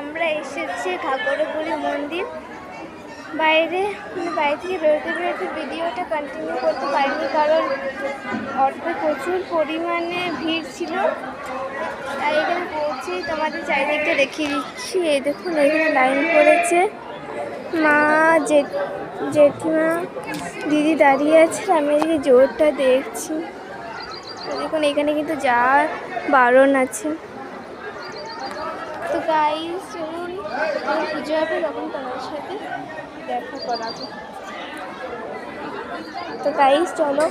আমরা এসেছি ঘাগরবুড়ি মন্দির। বাইরে বাড়ি থেকে বেরোতে ভিডিওটা কন্টিনিউ করতে পারিনি, কারণ অটোতে প্রচুর পরিমাণে ভিড় ছিল। তাই এখানে পৌঁছেই তোমাদের চারিদিকটা দেখিয়ে দিচ্ছি। এই দেখুন, এখানে লাইন পড়েছে, মা জেঠিমা দিদি দাঁড়িয়ে আছে, আমি এদিকে জোরটা দেখছি। দেখুন এখানে কিন্তু যাওয়ার বারণ আছে। তো গাইস চলুন, পুজো হবে তখন তোমার সাথে দেখা করাবো। তো গাইস চলো,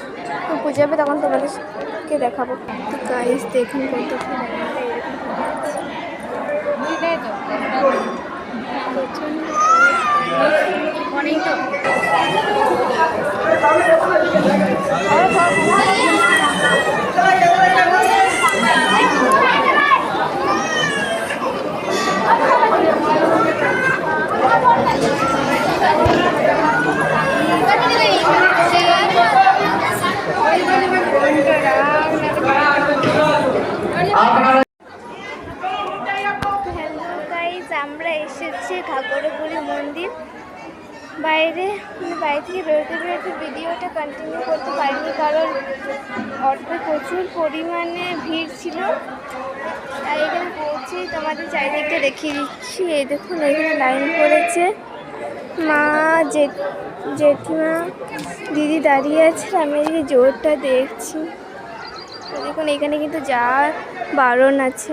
পুজো হবে তখন তোমাদেরকে দেখাবো। তো গাইস দেখুন কত অনেক তো আমরা এসেছি ঘাগরবুড়ি মন্দির। বাইরে বাড়ি থেকে বেরোতে ভিডিওটা কন্টিনিউ করতে পারিনি, কারণ অটোতে প্রচুর পরিমাণে ভিড় ছিল। তাই এখানে পৌঁছেই তোমাদের চারিদিকটা দেখিয়ে দিচ্ছি। এই দেখুন এখানে লাইন পড়েছে, মা জেঠিমা দিদি দাঁড়িয়ে আছে, আমি এদিকে জোরটা দেখছি। দেখুন এখানে কিন্তু যাওয়ার বারণ আছে।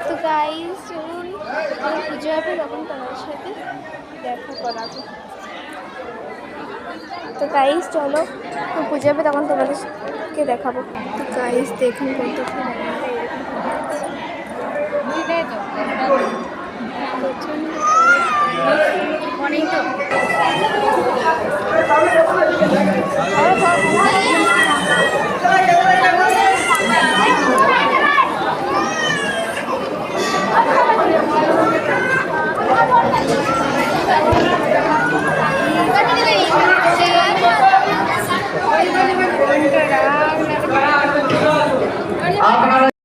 তো গাইস চলুন, পুজো হবে তখন তোমার সাথে দেখা করাবো। তো গাইস চলো, পুজো হবে তখন তোমাদেরকে দেখাবো। তো গাইস দেখুন কত অনেক তো